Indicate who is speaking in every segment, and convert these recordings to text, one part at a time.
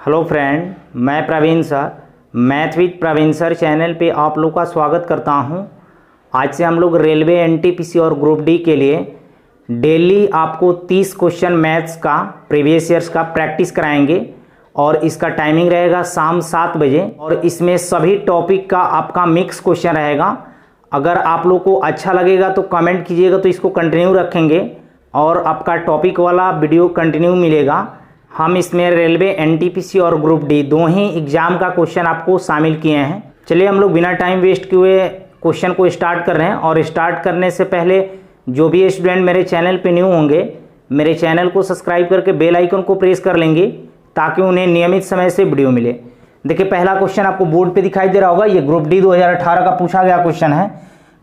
Speaker 1: Hello friend, मैं Praveen sir math with Praveen sir channel पे आप लोग का स्वागत करता हूं। आज से हम लोग रेलवे एनटीपीसी और ग्रुप डी के लिए डेली आपको 30 क्वेश्चन मैथ्स का प्रीवियस ईयर्स का प्रैक्टिस कराएंगे और इसका टाइमिंग रहेगा शाम 7 बजे और इसमें सभी टॉपिक का आपका मिक्स क्वेश्चन रहेगा। अगर आप लोग को अच्छा लगेगा तो कमेंट कीजिएगा, तो इसको कंटिन्यू रखेंगे और आपका टॉपिक वाला वीडियो कंटिन्यू मिलेगा। हम इसमें रेलवे एनटीपीसी और ग्रुप डी दो ही एग्जाम का क्वेश्चन आपको शामिल किए हैं। चलिए हम लोग बिना टाइम वेस्ट किए क्वेश्चन को स्टार्ट कर रहे हैं। और स्टार्ट करने से पहले जो भी स्टूडेंट मेरे चैनल पे न्यू होंगे, मेरे चैनल को सब्सक्राइब करके बेल आइकन को प्रेस कर लेंगे ताकि उन्हें नियमित समय से वीडियो मिले। देखिए पहला क्वेश्चन आपको बोर्ड पे दिखाई दे रहा होगा, ये ग्रुप डी 2018 का पूछा गया क्वेश्चन है।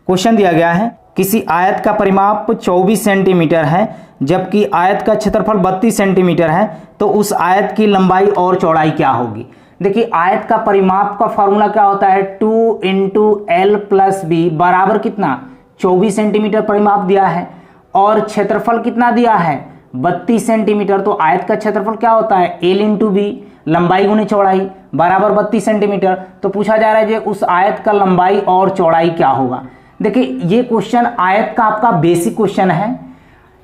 Speaker 1: क्वेश्चन दिया गया है, किसी आयत का परिमाप 24 सेंटीमीटर है जबकि आयत का क्षेत्रफल 32 सेंटीमीटर है, तो उस आयत की लंबाई और चौड़ाई क्या होगी। देखिए आयत का परिमाप का फॉर्मूला क्या होता है, 2 × L + B बराबर कितना 24 सेंटीमीटर परिमाप दिया है और क्षेत्रफल कितना दिया है 32 सेंटीमीटर। तो आयत का क्षेत्रफल क्या होता है L × B, लंबाई गुने चौड़ाई बराबर 32 सेंटीमीटर। तो पूछा जा रहा है कि उस आयत का लंबाई और चौड़ाई क्या होगा। देखिए ये क्वेश्चन आयत का आपका बेसिक क्वेश्चन है।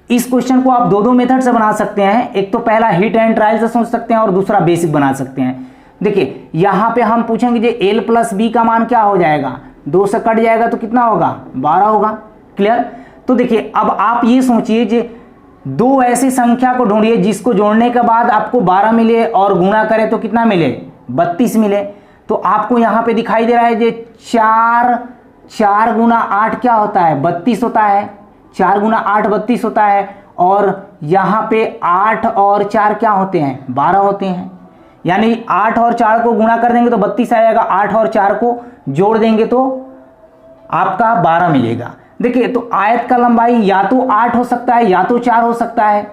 Speaker 1: इस क्वेश्चन को आप दो मेथड से बना सकते हैं। एक तो पहला हिट एंड ट्रायल से सोच सकते हैं और दूसरा बेसिक बना सकते हैं। देखिए यहां पे हम पूछेंगे जे L + B का मान क्या हो जाएगा, 2 से कट जाएगा तो कितना होगा 12 होगा। क्लियर। तो देखिए अब आप ये सोचिए जे दो ऐसी संख्या को ढूंढिए जिसको जोड़ने के बाद आपको 12 मिले और गुणा करें तो कितना मिले 32 मिले। तो आपको यहां पे दिखाई दे रहा है जे 4 × 8 क्या होता है 32 होता है, 4 × 8 32 होता है। और यहां पे 8 और 4 क्या होते हैं 12 होते हैं। यानी 8 और 4 को गुणा कर देंगे तो 32 आएगा, 8 और 4 को जोड़ देंगे तो आपका 12 मिलेगा। देखिए तो आयत का लंबाई या तो 8 हो सकता है या तो 4 हो सकता है,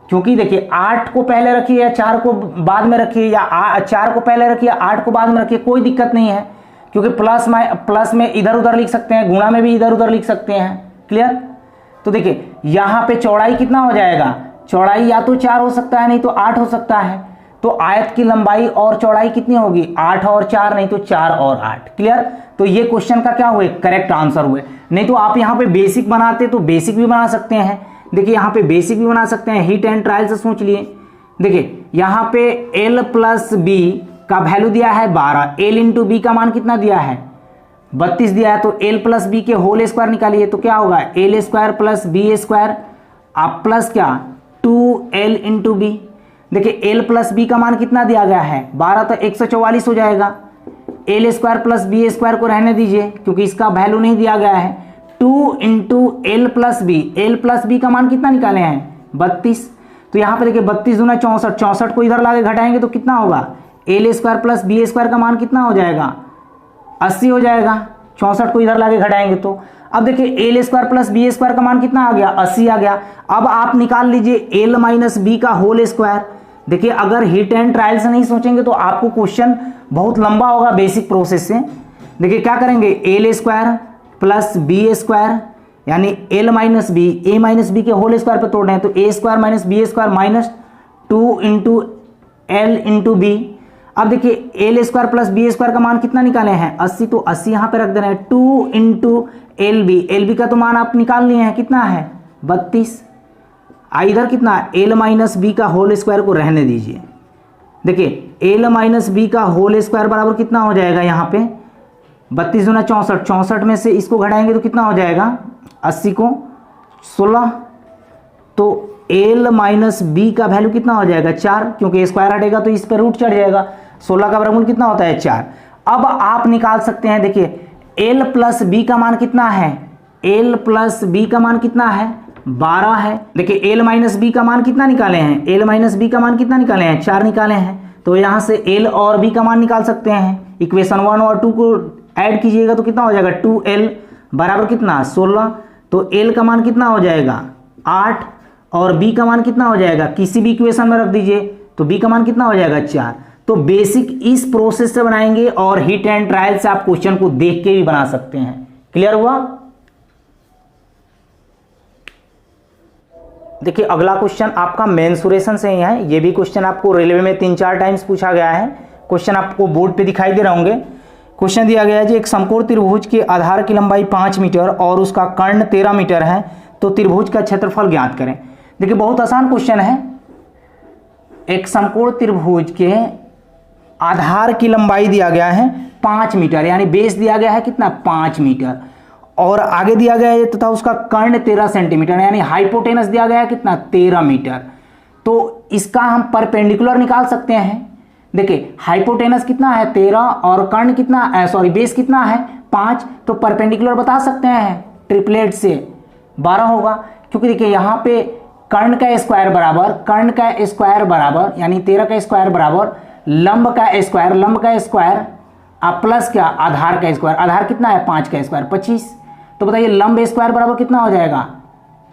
Speaker 1: क्योंकि देखिए 8 को पहले रखिए या 4 को बाद में रखिए या 4 को पहले रखिए 8 को बाद में रखिए, कोई दिक्कत नहीं है, क्योंकि प्लस में इधर उधर लिख सकते हैं, गुणा में भी इधर उधर लिख सकते हैं। क्लियर। तो देखिए यहां पे चौड़ाई कितना हो जाएगा, चौड़ाई या तो 4 हो सकता है नहीं तो 8 हो सकता है। तो आयत की लंबाई और चौड़ाई कितनी होगी 8 और 4 नहीं तो 4 और 8। क्लियर। तो ये क्वेश्चन का क्या हुए करेक्ट आंसर हुए। नहीं तो आप यहां पे बेसिक बनाते तो बेसिक भी बना सकते हैं। देखिए यहां पे बेसिक भी बना सकते हैं, हिट एंड ट्रायल से सोच लिए। देखिए यहां पे L + B का वैल्यू दिया है 12, L × B का मान कितना दिया है 32 दिया है। तो L + B के होल स्क्वायर निकालिए तो क्या होगा L² + B² आप प्लस क्या 2L × B। देखिए L + B का मान कितना दिया गया है 12, तो 144 हो जाएगा। L² + B² को रहने दीजिए क्योंकि इसका वैल्यू नहीं दिया गया है। 2 × L + B, L + B का मान कितना निकाले हैं 32। तो यहाँ पे देखिए 32 दूना 64, 64 को इधर लाके घटाएंगे तो कितना होगा L² + B² का मान कितना हो जाएगा 80 हो जाएगा। 64 को इधर लाके घटाएंगे तो अब देखिए L² + B² का मान कितना आ गया 80 आ गया। अब आप निकाल लीजिए L - B का होल स्क्वायर। देखिए अगर हिट एंड ट्रायल से नहीं सोचेंगे तो आपको क्वेश्चन बहुत लंबा होगा बेसिक प्रोसेस से। देखिए क्या करेंगे L² + B² यानी L - B, A - B के होल स्क्वायर पे तोड़ रहे हैं तो A² - B² -2 × L × B। अब देखिए L² + B² का मान कितना निकाले हैं 80, तो 80 यहां पे रख देना है। 2 × LB, LB का तो मान आप निकाल लिए हैं कितना है 32। इधर कितना L - B का होल स्क्वायर को रहने दीजिए। देखिए L - B का होल स्क्वायर बराबर कितना हो जाएगा यहाँ पे 32 दूना 64, 64 में से इसको घटाएंगे तो कितना हो जाएगा 80 को 16। तो L - B का वैल्यू कितना हो जाएगा 4, क्योंकि स्क्वायर हटेगा तो इस पर रूट चढ़ जाएगा। 16 का वर्गमूल कितना होता है 4। अब आप निकाल सकते हैं। देखिए L + B का मान कितना है, L + B का मान कितना है 12 है। देखिए L - B का मान कितना निकाले हैं, L - B का मान कितना निकाले हैं 4 निकाले हैं। तो यहां से L और B का मान निकाल सकते हैं। इक्वेशन 1 और 2 को ऐड कीजिएगा तो कितना हो जाएगा 2L बराबर कितना 16। तो L का मान कितना हो जाएगा 8 और B का मान कितना हो जाएगा, किसी भी इक्वेशन में रख दीजिए तो B का मान कितना हो जाएगा 4। तो बेसिक इस प्रोसेस से बनाएंगे और हिट एंड ट्रायल से आप क्वेश्चन को देख के भी बना सकते हैं। क्लियर हुआ। देखिए अगला क्वेश्चन आपका मेंसुरेशन से ही है। ये भी क्वेश्चन आपको रेलवे में 3-4 टाइम्स पूछा गया है। क्वेश्चन आपको बोर्ड पे दिखाई दे रहे होंगे। क्वेश्चन दिया गया है जी, एक समकोण त्रिभुज के आधार की लंबाई 5 मीटर और उसका कर्ण 13 मीटर है, तो त्रिभुज का क्षेत्रफल ज्ञात करें। देखिए बहुत आसान क्वेश्चन है। एक समकोण त्रिभुज के आधार की लंबाई दिया गया है 5 मीटर, यानी बेस दिया गया है कितना 5 मीटर, और आगे दिया गया है तथा उसका कर्ण 13 सेंटीमीटर, यानी हाइपोटेनस दिया गया है कितना 13 मीटर। तो इसका हम परपेंडिकुलर निकाल सकते हैं। देखिए हाइपोटेनस कितना है 13 और कर्ण कितना बेस कितना है 5, तो परपेंडिकुलर बता सकते हैं ट्रिपलेट से 12 होगा, क्योंकि देखिए यहाँ पे कर्ण का स्क्वायर बराबर यानी 13 का स्क्वायर बराबर लंब का स्क्वायर प्लस क्या आधार का स्क्वायर। आधार कितना है 5 का स्क्वायर 25। तो बताइए लंब स्क्वायर बराबर कितना हो जाएगा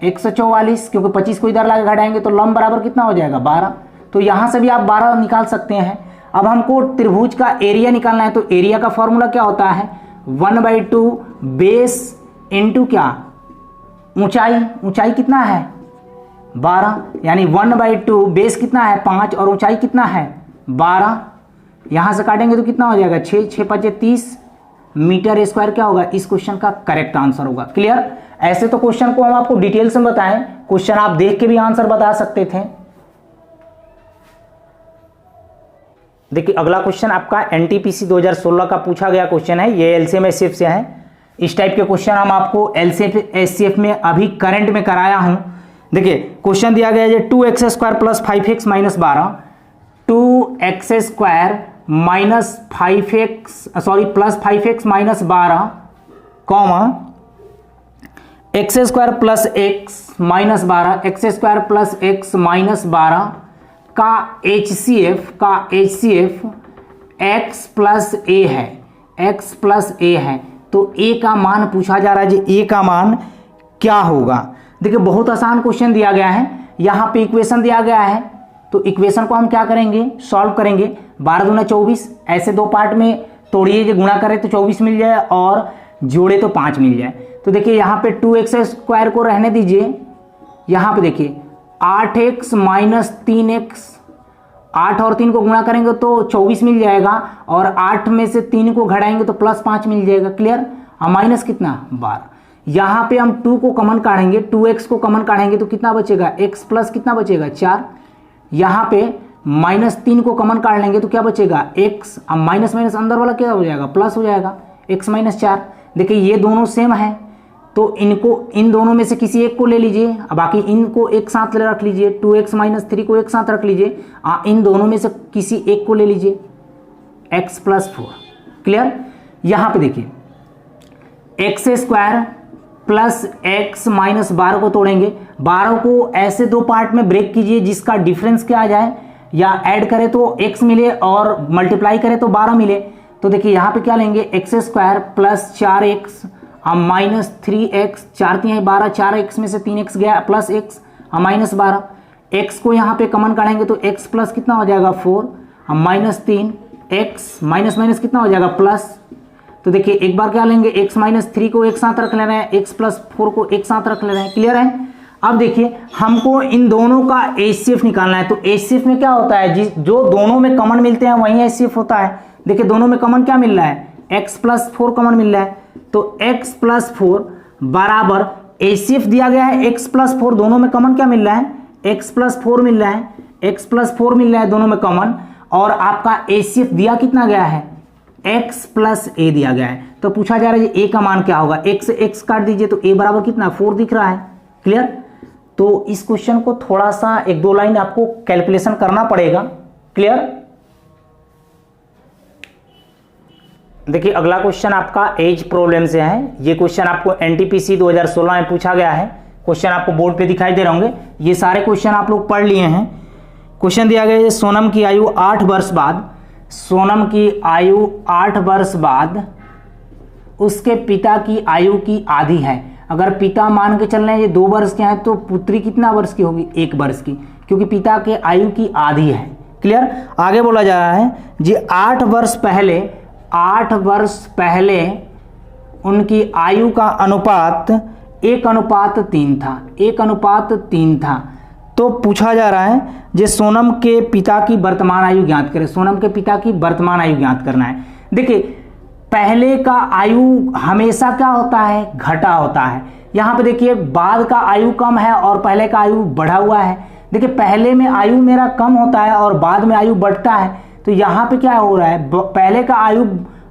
Speaker 1: 144, क्योंकि 25 को इधर लाके घटाएंगे तो लंब बराबर कितना हो जाएगा 12। तो यहां से भी आप 12 निकाल सकते हैं। अब हमको त्रिभुज का एरिया निकालना है, तो एरिया का फॉर्मूला क्या होता है 1/2 बेस इंटू क्या ऊंचाई कितना है 12, यानी 1/2 बेस कितना है 5 और ऊंचाई कितना है 12। यहां से काटेंगे तो कितना हो जाएगा 6 5 30 मीटर स्क्वायर क्या होगा इस क्वेश्चन का करेक्ट आंसर होगा। क्लियर। ऐसे तो क्वेश्चन को हम आपको डिटेल से बताएं, क्वेश्चन आप देख के भी आंसर बता सकते थे। देखिए अगला क्वेश्चन आपका एनटीपीसी 2016 का पूछा गया क्वेश्चन है। ये एलसीएम एचसीएफ से है। इस टाइप के क्वेश्चन हम आपको एलसीएम एचसीएफ में अभी करंट में कराया हूं। देखिए क्वेश्चन दिया गया है 2x² + 5x - 12, 2x² + 5x - 12 comma x² + x - 12 x² + x - 12 का HCF x + a है। तो a का मान पूछा जा रहा है जी, a का मान क्या होगा। देखिए बहुत आसान क्वेश्चन दिया गया है। यहाँ पे इक्वेशन दिया गया है, तो इक्वेशन को हम क्या करेंगे सॉल्व करेंगे। 12 दूना 24, ऐसे दो पार्ट में तोड़िए, जो गुणा करें तो 24 मिल जाए और जोड़े तो 5 मिल जाए। तो देखिए यहाँ पे 2x² को रहने दीजिए। यहाँ पे देखिए 8x - 3x, 8 और 3 को गुणा करेंगे तो 24 मिल जाएगा, और 8 में से 3 को घटाएंगे तो +5 मिल जाएगा। क्लियर। माइनस कितना 12। यहाँ पे हम 2 को कॉमन काढ़ेंगे, 2x को कॉमन काढ़ेंगे तो कितना बचेगा x प्लस कितना बचेगा 4। यहाँ पे -3 को कॉमन काढ़ लेंगे तो क्या बचेगा x, अब माइनस अंदर वाला क्या हो जाएगा प्लस हो जाएगा x - 4। देखिए ये दोनों सेम है, तो इन दोनों में से किसी एक को ले लीजिए, बाकी इनको एक साथ रख लीजिए। 2x - 3 को एक साथ रख लीजिए, इन दोनों में से किसी एक को ले लीजिए x + 4। क्लियर। यहाँ पे देखिए x² + x - 12 को तोड़ेंगे। 12 को ऐसे दो पार्ट में ब्रेक कीजिए जिसका डिफरेंस क्या आ जाए, या ऐड करें तो x मिले और मल्टीप्लाई करें तो 12 मिले। तो देखिए यहाँ पे क्या लेंगे x² + 4x -3x, 4 3 12, 4x में से 3x गया प्लस x -12। x को यहाँ पे कॉमन काढ़ेंगे तो x प्लस कितना हो जाएगा 4 -3 x माइनस कितना हो जाएगा प्लस। तो देखिए एक बार क्या लेंगे x - 3 को एक साथ रख ले रहे हैं, x + 4 को एक साथ रख ले रहे हैं। क्लियर है। अब देखिए हमको इन दोनों का HCF निकालना है। तो HCF में क्या होता है, जो दोनों में कॉमन मिलते हैं वही HCF होता है। देखिए दोनों में कॉमन क्या मिल रहा है x + 4 कॉमन मिल रहा है, तो x + 4 बराबर HCF दिया गया है x + 4, दोनों में कॉमन क्या मिल रहा है x + 4 मिल रहा है, x + 4 मिल रहा है दोनों में कॉमन, और आपका HCF दिया कितना गया है x + a दिया गया है। तो पूछा जा रहा है a का मान क्या होगा, x से x काट दीजिए तो a बराबर कितना 4 दिख रहा है। क्लियर। तो इस क्वेश्चन को थोड़ा सा 1-2 लाइन आपको कैलकुलेशन करना पड़ेगा। क्लियर। देखिए अगला क्वेश्चन आपका एज प्रॉब्लम से है। ये क्वेश्चन आपको एनटीपीसी 2016 में पूछा गया है। क्वेश्चन आपको बोर्ड पे दिखाई दे रहे होंगे। ये सारे क्वेश्चन आप लोग पढ़ लिए हैं। क्वेश्चन दिया गया है सोनम की आयु 8 वर्ष बाद, सोनम की आयु 8 वर्ष बाद उसके पिता की आयु की आधी है। अगर पिता मान के चल रहे हैं ये 2 वर्ष के हैं, तो पुत्री कितना वर्ष की होगी 1 वर्ष की, क्योंकि पिता के आयु की आधी है। क्लियर। आगे बोला जा रहा है जी 8 वर्ष पहले उनकी आयु का अनुपात 1:3 था, 1:3 था। तो पूछा जा रहा है जे सोनम के पिता की वर्तमान आयु ज्ञात करें। सोनम के पिता की वर्तमान आयु ज्ञात करना है। देखिए पहले का आयु हमेशा क्या होता है, घटा होता है। यहाँ पे देखिए बाद का आयु कम है और पहले का आयु बढ़ा हुआ है। देखिए पहले में आयु मेरा कम होता है और बाद में आयु बढ़ता है, तो यहाँ पे क्या हो रहा है, पहले का आयु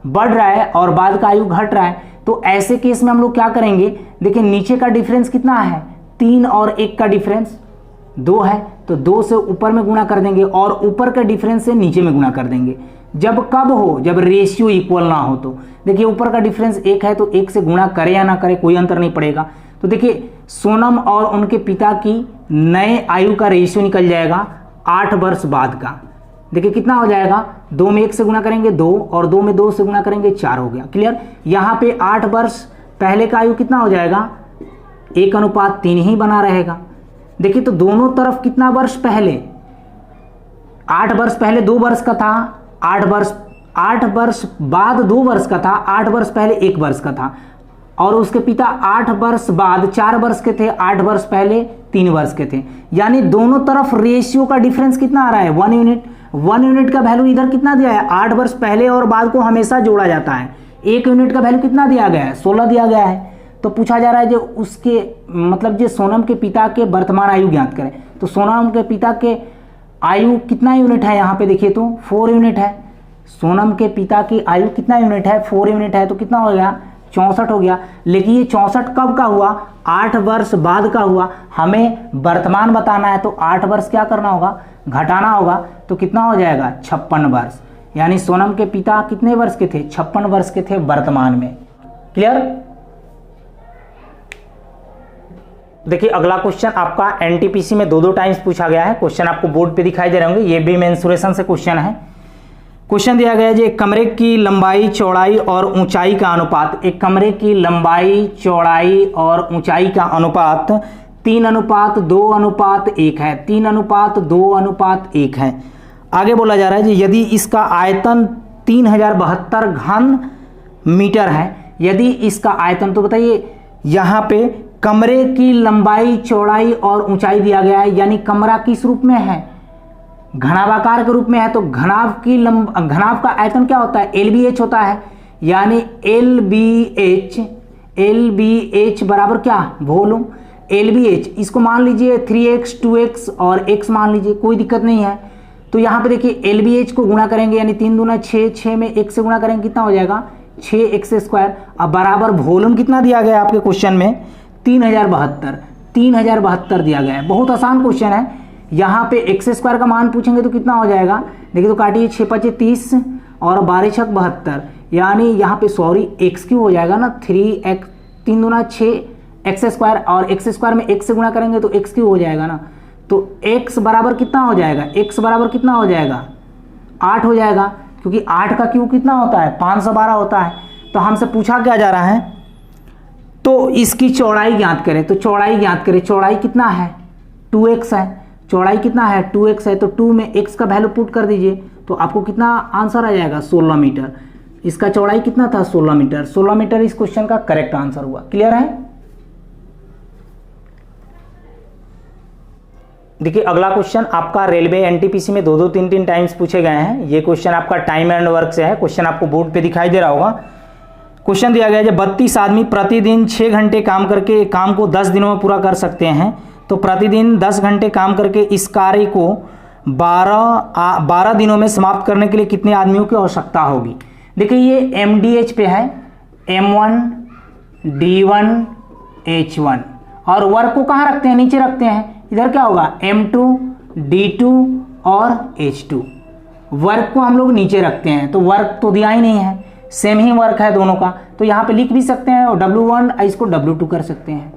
Speaker 1: बढ़ रहा है और बाद का आयु घट रहा है। तो ऐसे केस में हम लोग क्या करेंगे, देखिए नीचे का डिफरेंस कितना है, 3 और 1 का डिफरेंस 2 है, तो 2 से ऊपर में गुणा कर देंगे और ऊपर का डिफरेंस से नीचे में गुणा कर देंगे। जब कब हो, जब रेशियो इक्वल ना हो। तो देखिए ऊपर का डिफरेंस 1 है तो 1 से गुणा करे या ना करे कोई अंतर नहीं पड़ेगा। तो देखिए सोनम और उनके पिता की नए आयु का रेशियो निकल जाएगा 8 वर्ष बाद का। देखिए कितना हो जाएगा, 2 में 1 से गुणा करेंगे 2 और 2 में 2 से गुणा करेंगे 4 हो गया। क्लियर। यहाँ पे 8 वर्ष पहले का आयु कितना हो जाएगा, 1:3 ही बना रहेगा। देखिए तो दोनों तरफ कितना वर्ष पहले, 8 वर्ष पहले 2 वर्ष का था, 8 वर्ष बाद 2 वर्ष का था, 8 वर्ष पहले 1 वर्ष का था, और उसके पिता 8 वर्ष बाद 4 वर्ष के थे, 8 वर्ष पहले 3 वर्ष के थे। यानी दोनों तरफ रेशियो का डिफरेंस कितना आ रहा है, 1 यूनिट। 1 यूनिट का वैल्यू इधर कितना दिया है, 8 वर्ष पहले और बाद को हमेशा जोड़ा जाता है। 1 यूनिट का वैल्यू कितना दिया गया है, 16 दिया गया है। तो पूछा जा रहा है जो उसके मतलब जो सोनम के पिता के वर्तमान आयु ज्ञात करें। तो सोनम के पिता के आयु कितना यूनिट है, यहाँ पे देखिए तो 4 यूनिट है। सोनम के पिता की आयु कितना यूनिट है, 4 यूनिट है, तो कितना हो गया, 64 हो गया। लेकिन ये 64 कब का हुआ, 8 वर्ष बाद का हुआ। हमें वर्तमान बताना है तो 8 वर्ष क्या करना होगा, घटाना होगा। तो कितना हो जाएगा, 56 वर्ष। यानी सोनम के पिता कितने वर्ष के थे, 56 वर्ष के थे वर्तमान में। क्लियर। देखिए अगला क्वेश्चन आपका एनटीपीसी में 2 टाइम्स पूछा गया है। क्वेश्चन आपको बोर्ड पे दिखाई दे रहे होंगे, ये भी मेंसुरेशन से क्वेश्चन है। क्वेश्चन दिया गया है एक कमरे की लंबाई चौड़ाई और ऊंचाई का अनुपात, एक कमरे की लंबाई चौड़ाई और ऊंचाई का अनुपात 3:2:1 है, 3:2:1 है। आगे बोला जा रहा है जी यदि इसका आयतन 3072 घन मीटर है, यदि इसका आयतन, तो बताइए यहाँ पे कमरे की लंबाई चौड़ाई और ऊंचाई दिया गया है, यानी कमरा किस रूप में है, घनाभाकार के रूप में है। तो घनाभ का आयतन क्या होता है, LBH होता है। यानी LBH बराबर क्या, वॉल्यूम। LBH इसको मान लीजिए 3x 2x और x मान लीजिए, कोई दिक्कत नहीं है। तो यहाँ पे देखिए LBH को गुणा करेंगे, यानी 3 दूना 6, 6 में 1 से गुणा करेंगे कितना हो जाएगा, 6x²। अब बराबर वॉल्यूम कितना दिया गया है आपके क्वेश्चन में, 3072 दिया गया है। बहुत आसान क्वेश्चन है। यहाँ पे x² का मान पूछेंगे तो कितना हो जाएगा, देखिए तो काटिए, 6×5 30 और 12×6 72, यानी यहाँ पे सॉरी x³ हो जाएगा ना, 3x 3 दूना 6x² और x² में 1 से गुणा करेंगे तो x³ हो जाएगा ना। तो x बराबर कितना हो जाएगा, x बराबर कितना हो जाएगा, 8 हो जाएगा, क्योंकि 8 का क्यूब कितना होता है, 512 होता है। तो हमसे पूछा क्या जा रहा है, तो इसकी चौड़ाई ज्ञात करें। तो चौड़ाई ज्ञात करें, चौड़ाई कितना है, 2x है, चौड़ाई कितना है, 2x है। तो 2 में x का वैल्यू पुट कर दीजिए तो आपको कितना आंसर आ जाएगा, 16 मीटर। इसका चौड़ाई कितना था, 16 मीटर। 16 मीटर इस क्वेश्चन का करेक्ट आंसर हुआ। क्लियर है। देखिए अगला क्वेश्चन आपका रेलवे एनटीपीसी में 2 3 टाइम्स पूछे गए हैं। ये क्वेश्चन आपका टाइम एंड वर्क से है। क्वेश्चन आपको बोर्ड पे दिखाई दे रहा होगा। क्वेश्चन दिया गया है 32 आदमी प्रतिदिन 6 घंटे काम करके काम को 10 दिनों में पूरा कर सकते हैं। तो प्रतिदिन 10 घंटे काम करके इस कार्य को 12 दिनों में समाप्त करने के लिए कितने आदमियों की आवश्यकता होगी। देखिए ये MDH पे है, M1 D1 H1, और वर्क को कहाँ रखते हैं, नीचे रखते हैं। इधर क्या होगा, M2 D2 और H2। वर्क को हम लोग नीचे रखते हैं, तो वर्क तो दिया ही नहीं है, सेम ही वर्क है दोनों का। तो यहाँ पे लिख भी सकते हैं और W1 इसको W2 कर सकते हैं।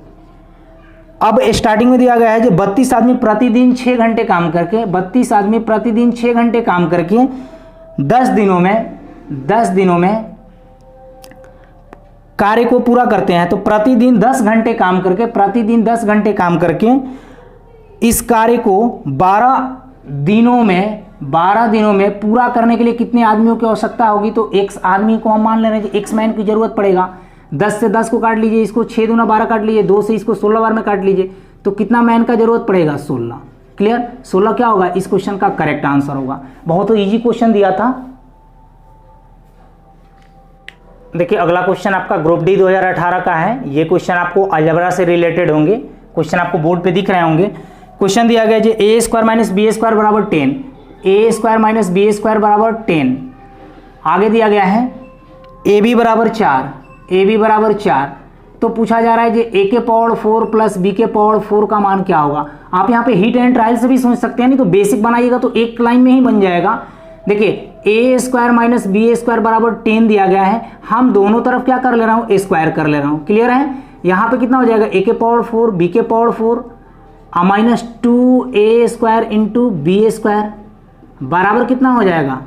Speaker 1: अब स्टार्टिंग में दिया गया है जो 32 आदमी प्रतिदिन 6 घंटे काम करके, 32 आदमी प्रतिदिन 6 घंटे काम करके 10 दिनों में कार्य को पूरा करते हैं। तो प्रतिदिन 10 घंटे काम काम करके इस कार्य को 12 दिनों में पूरा करने के लिए कितने आदमियों की आवश्यकता होगी। तो x आदमी को हम मान ले रहे हैं कि x मैन की जरूरत पड़ेगा। 10 से 10 को काट लीजिए, इसको 6 दूना 12 काट लीजिए, 2 से इसको 16 बार में काट लीजिए, तो कितना मैन का जरूरत पड़ेगा, 16। क्लियर, 16 क्या होगा इस क्वेश्चन का करेक्ट आंसर होगा। बहुत इजी क्वेश्चन दिया था। देखिए अगला क्वेश्चन आपका ग्रुप डी 2018 का है। ये क्वेश्चन आपको अलजेब्रा से रिलेटेड होंगे। क्वेश्चन आपको बोर्ड पे दिख रहे होंगे। क्वेश्चन दिया गया जी ए स्क्वायर माइनस बी स्क्वायर बराबर 10, ए स्क्वायर माइनस बी स्क्वायर बराबर 10। आगे दिया गया है ए बी बराबर 4, ए बी बराबर 4। तो पूछा जा रहा है जी ए के पावर 4 प्लस बी के पावर 4 का मान क्या होगा। आप यहाँ पे हिट एंड ट्रायल से भी सोच सकते हैं, नहीं तो बेसिक बनाइएगा तो एक लाइन में ही बन जाएगा। देखिए ए स्क्वायर माइनस बी स्क्वायर बराबर 10 दिया गया है। हम दोनों तरफ क्या कर ले रहा हूँ, ए स्क्वायर कर ले रहा हूँ। क्लियर है, यहाँ पे कितना हो जाएगा ए के पावर 4 बी के पावर 4 माइनस 2 ए स्क्वायर इंटू बी स्क्वायर बराबर कितना हो जाएगा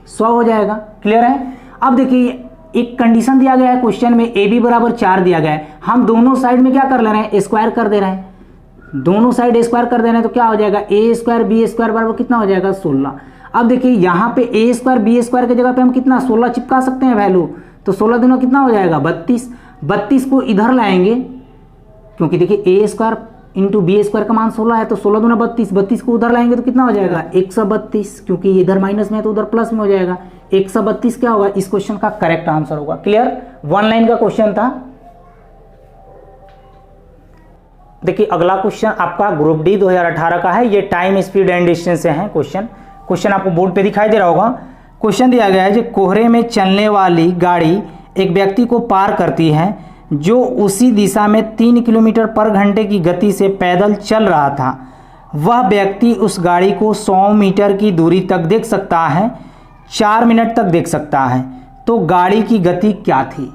Speaker 1: 100 हो जाएगा। क्लियर है। अब देखिए एक कंडीशन दिया गया है क्वेश्चन में, ए बी बराबर 4 दिया गया है। हम दोनों साइड में क्या कर ले रहे हैं, स्क्वायर कर दे रहे हैं। दोनों साइड स्क्वायर कर दे रहे हैं तो क्या हो जाएगा ए स्क्वायर बी स्क्वायर बराबर कितना हो जाएगा 16। अब देखिए यहाँ पे ए स्क्वायर बी स्क्वायर की जगह पे हम कितना 16 चिपका सकते हैं वैल्यू। तो 16 दूना कितना हो जाएगा 32। 32 को इधर लाएंगे क्योंकि देखिए ए स्क्वायर इंटू बी स्क्वायर का मान 16 है, तो 16 दूना 32, 32 को उधर लाएंगे तो कितना हो जाएगा 132, क्योंकि इधर माइनस में है तो उधर प्लस में हो जाएगा। 132 क्या होगा इस क्वेश्चन का करेक्ट आंसर होगा। क्लियर, 1 लाइन का क्वेश्चन था। देखिए अगला क्वेश्चन आपका ग्रुप डी 2018 का है। ये टाइम स्पीड एंड डिस्टेंस से है क्वेश्चन आपको बोर्ड पे दिखाई दे रहा होगा। क्वेश्चन दिया गया है जो कोहरे में चलने वाली गाड़ी एक व्यक्ति को पार करती है जो उसी दिशा में 3 किलोमीटर पर घंटे की गति से पैदल चल रहा था। वह व्यक्ति उस गाड़ी को 100 मीटर की दूरी तक देख सकता है, 4 मिनट तक देख सकता है। तो गाड़ी की गति क्या थी।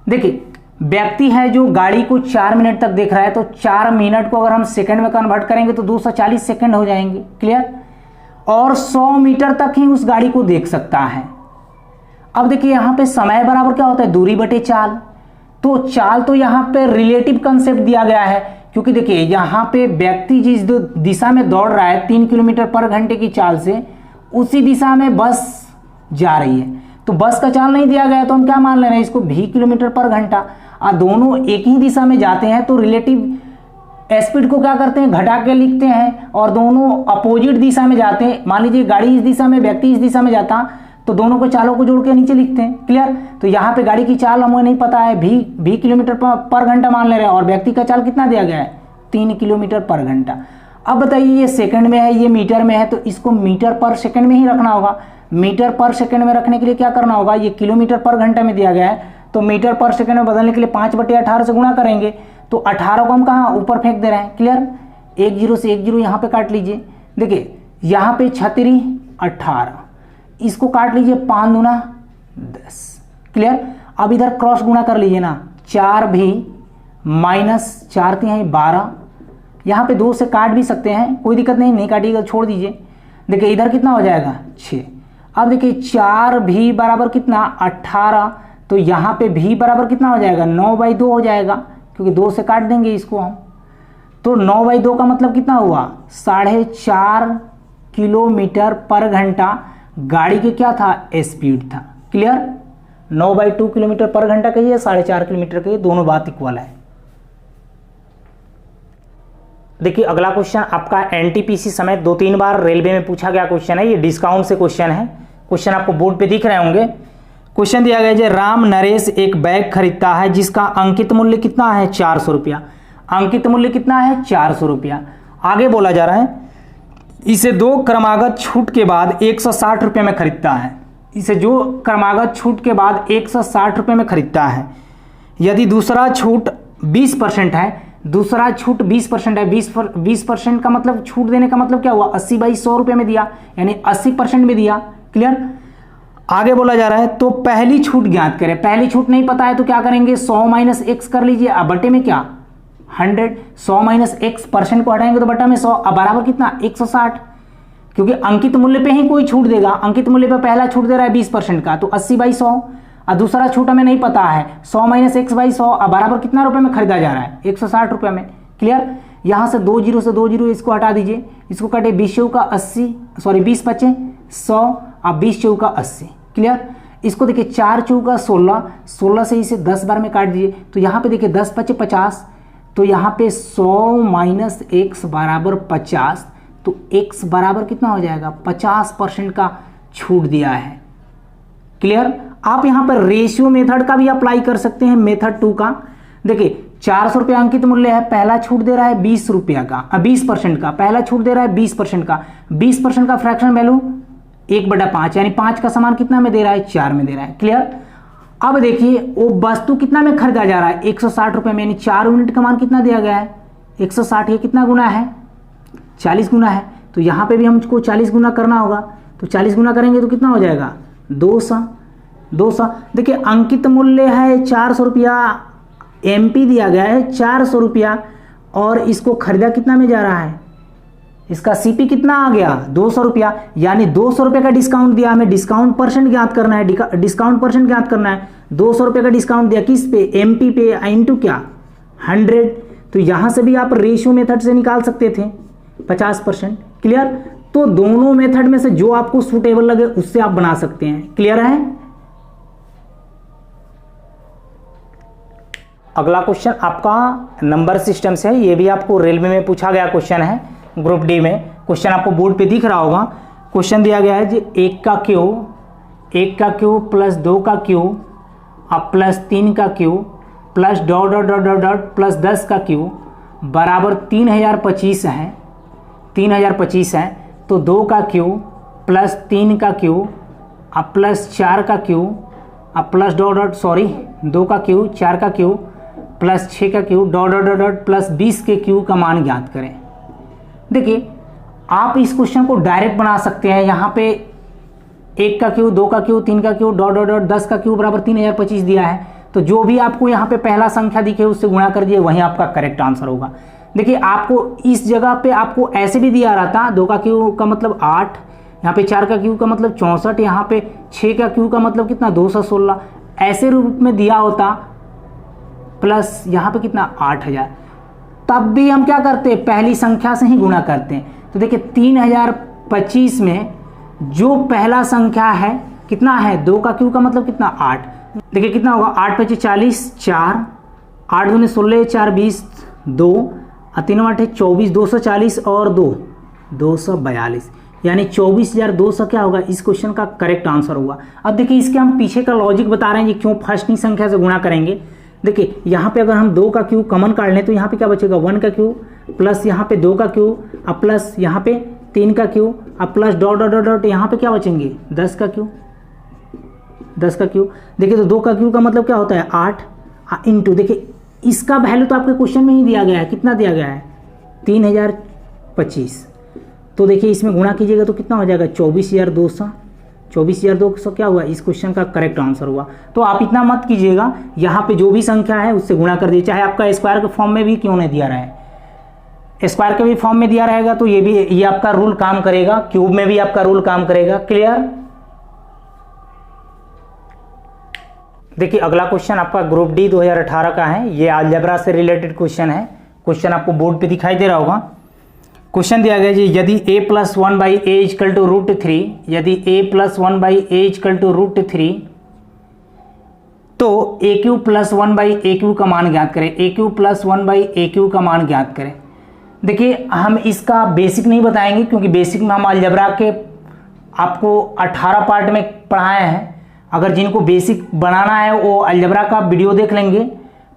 Speaker 1: देखिए व्यक्ति है जो गाड़ी को 4 मिनट तक देख रहा है, तो 4 मिनट को अगर हम सेकंड में कन्वर्ट करेंगे तो 240 सेकंड हो जाएंगे। क्लियर, और 100 मीटर तक ही उस गाड़ी को देख सकता है। अब देखिए यहाँ पे समय बराबर क्या होता है दूरी बटे चाल। तो चाल तो यहाँ पे रिलेटिव कंसेप्ट दिया गया है, क्योंकि देखिए यहाँ पे व्यक्ति जिस दिशा में दौड़ रहा है 3 किलोमीटर पर घंटे की चाल से, उसी दिशा में बस जा रही है। तो बस का चाल नहीं दिया गया है तो हम क्या मान ले रहे हैं इसको भी किलोमीटर पर घंटा। दोनों एक ही दिशा में जाते हैं तो रिलेटिव स्पीड को क्या करते हैं घटा के लिखते हैं, और दोनों अपोजिट दिशा में जाते हैं। मान लीजिए गाड़ी इस दिशा में व्यक्ति इस दिशा में जाता तो दोनों को चालों को जोड़ के नीचे लिखते हैं। क्लियर, तो यहाँ पे गाड़ी की चाल हमें नहीं पता है, भी किलोमीटर पर घंटा मान ले रहे हैं, और व्यक्ति का चाल कितना दिया गया है 3 किलोमीटर पर घंटा। अब बताइए ये सेकंड में है ये मीटर में है, तो इसको मीटर पर सेकंड में ही रखना होगा। मीटर पर सेकंड में रखने के लिए क्या करना होगा, ये किलोमीटर पर घंटा में दिया गया है तो मीटर पर सेकंड में बदलने के लिए 5/18 से गुणा करेंगे, तो 18 को हम कहाँ ऊपर फेंक दे रहे हैं। क्लियर, 1 0 से 1 0 यहाँ पे काट लीजिए। देखिए यहाँ पे 6 18, इसको काट लीजिए 5 दूना 10। क्लियर, अब इधर क्रॉस गुणा कर लीजिए ना, 4 भी माइनस 4 3 12, यहाँ पे 2 से काट भी सकते हैं, कोई दिक्कत नहीं काटिएगा छोड़ दीजिए। देखिए इधर कितना हो जाएगा 6। अब देखिए 4 भी बराबर कितना 18, तो यहाँ पे भी बराबर कितना हो जाएगा 9/2 हो जाएगा, क्योंकि 2 से काट देंगे इसको हम। तो 9/2 का मतलब कितना हुआ 4.5 किलोमीटर पर घंटा गाड़ी के क्या था स्पीड था। क्लियर, 9/2 किलोमीटर पर घंटा कहिए 4.5 किलोमीटर कहिए, दोनों बात इक्वल है। देखिए अगला क्वेश्चन आपका एनटीपीसी समेत 2-3 बार रेलवे में पूछा गया क्वेश्चन है। ये डिस्काउंट से क्वेश्चन है। क्वेश्चन आपको बोर्ड पे दिख रहे होंगे। क्वेश्चन दिया गया है राम नरेश एक बैग खरीदता है जिसका अंकित मूल्य कितना है 400 रुपया। अंकित मूल्य कितना है 400 रुपया। आगे बोला जा रहा है इसे 2 क्रमागत छूट के बाद 160 रुपये में खरीदता है। इसे जो क्रमागत छूट के बाद 160 रुपये में खरीदता है। यदि दूसरा छूट 20% है, दूसरा छूट 20% है, 20% का मतलब छूट देने का मतलब क्या हुआ 80/100 रुपये में दिया, यानी 80% में दिया। क्लियर, आगे बोला जा रहा है तो पहली छूट ज्ञात करें। पहली छूट नहीं पता है तो क्या करेंगे 100 - x कर लीजिए। अब बटे में क्या 100, 100 - x % को हटाएंगे तो बटा में 100, अब बराबर कितना 160, क्योंकि अंकित मूल्य पे ही कोई छूट देगा। अंकित मूल्य पे पहला छूट दे रहा है 20% का, तो 80/100, और दूसरा छूट हमें नहीं पता है 100 - x/100, अब बराबर कितना रुपए में खरीदा जा रहा है 160 रुपये में। क्लियर, यहाँ से 2 0 से 2 0 इसको हटा दीजिए, इसको कटे 20 चौका 80, सॉरी 20 पचे 100, अब 20 चौका 80। क्लियर, इसको देखिए 4 चौका 16, 16 से इसे 10 बार में काट दीजिए, तो यहाँ पे देखिए 10 पचे 50, तो यहाँ पे 100 - x बराबर 50, तो x बराबर कितना हो जाएगा 50% का छूट दिया है। क्लियर। आप यहाँ पर रेशियो मेथड का भी अप्लाई कर सकते हैं, मेथड 2 का। देखिए 400 रुपया अंकित मूल्य है, पहला छूट दे रहा है 20 रुपया का, 20% का, पहला छूट दे रहा है 20% का, 20% का फ्रैक्शन वैल्यू 1/5 यानी 5 का समान कितना में दे रहा है 4 में दे रहा है। क्लियर। अब देखिए वो वस्तु कितना में खरीदा जा रहा है 160 रुपये में, यानी 4 यूनिट का मान कितना दिया गया है 160, ये कितना गुना है 40 गुना है। तो यहाँ पे भी हमको 40 गुना करना होगा, तो 40 गुना करेंगे तो कितना हो जाएगा 200। देखिए अंकित मूल्य है 400 रुपया, MP दिया गया है 400 रुपया, और इसको खरीदा कितना में जा रहा है, इसका CP कितना आ गया 200 रुपया, यानी 200 रुपये का डिस्काउंट दिया, हमें डिस्काउंट परसेंट ज्ञात करना है, डिस्काउंट परसेंट ज्ञात करना है। 200 रुपये का डिस्काउंट दिया किस पे, MP पे, इंटू क्या 100। तो यहाँ से भी आप रेशियो मेथड से निकाल सकते थे 50%। क्लियर। तो दोनों मेथड में से जो आपको सूटेबल लगे उससे आप बना सकते हैं। क्लियर है। अगला क्वेश्चन आपका नंबर सिस्टम से है, ये भी आपको रेलवे में पूछा गया क्वेश्चन है, ग्रुप डी में। क्वेश्चन आपको बोर्ड पे दिख रहा होगा। क्वेश्चन दिया गया है जी 1 का क्यूब प्लस 2 का क्यूब अब प्लस 3 का cube plus dot dot dot dot dot plus 10 का क्यूब बराबर 3025 है। 3025 है तो 2 का क्यूब प्लस 3 का क्यूब अब प्लस 4 का क्यूब अब प्लस डॉट डॉट 2 का क्यूब 4 का क्यूब प्लस 6 का cube dot dot dot dot plus 20 के क्यूब का मान ज्ञात करें। देखिए आप इस क्वेश्चन को डायरेक्ट बना सकते हैं। यहाँ पे 1 का क्यूब 2 का क्यूब 3 का क्यूब डॉट डॉट डॉट 10 का क्यूब बराबर 3025 दिया है, तो जो भी आपको यहाँ पे पहला संख्या दिखे उससे गुणा कर दिए, वही आपका करेक्ट आंसर होगा। देखिए आपको इस जगह पे आपको ऐसे भी दिया रहा था, 2 का क्यूब का मतलब 8, यहाँ पे 4 का क्यूब का मतलब 64, यहाँ पे 6 का क्यूब का मतलब कितना 216, ऐसे रूप में दिया होता, प्लस यहाँ पे कितना 8000, तब भी हम क्या करते हैं पहली संख्या से ही गुणा करते हैं। तो देखिए 3025 में जो पहला संख्या है कितना है 2 का क्यूब का मतलब कितना 8, देखिए कितना होगा 8 × 5 = 40, 4 8 दूनी 16 4 20 2 3 8 24 240 और 2 242 यानी 24,200 क्या होगा इस क्वेश्चन का करेक्ट आंसर होगा। अब देखिए इसके हम पीछे का लॉजिक बता रहे हैं कि क्यों फर्स्ट ही संख्या से गुणा करेंगे। देखिए यहाँ पे अगर हम 2 का क्यूब कॉमन काट लें तो यहाँ पे क्या बचेगा 1 का क्यूब प्लस यहाँ पे 2 का क्यूब अब प्लस यहाँ पे 3 का क्यूब अब plus dot dot dot dot यहाँ पे क्या बचेंगे 10 का क्यूब 10 का क्यूब। देखिए तो 2 का क्यूब का मतलब क्या होता है 8 इंटू, देखिए इसका वैल्यू तो आपके क्वेश्चन में ही दिया गया है, कितना दिया गया है 3025, तो देखिए इसमें गुणा कीजिएगा तो कितना हो जाएगा 24,200। 24,200 क्या हुआ इस क्वेश्चन का करेक्ट आंसर हुआ। तो आप इतना मत कीजिएगा, यहाँ पे जो भी संख्या है उससे गुणा कर दीजिए, चाहे आपका स्क्वायर के फॉर्म में भी क्यों नहीं दिया रहा है, स्क्वायर के भी फॉर्म में दिया रहेगा तो ये आपका रूल काम करेगा, क्यूब में भी आपका रूल काम करेगा। क्लियर। देखिए अगला क्वेश्चन आपका ग्रुप डी 2018 का है, ये अलजेब्रा से रिलेटेड क्वेश्चन है। क्वेश्चन आपको बोर्ड पे दिखाई दे रहा होगा। क्वेश्चन दिया गया जी यदि a + 1/a = √3, यदि a + 1/a = √3 तो a³ + 1/a³ का मान ज्ञात करें। a³ + 1/a³ का मान ज्ञात करें। देखिए हम इसका बेसिक नहीं बताएंगे क्योंकि बेसिक में हम अलजेब्रा के आपको 18 पार्ट में पढ़ाए हैं। अगर जिनको बेसिक बनाना है वो अलजेब्रा का वीडियो देख लेंगे,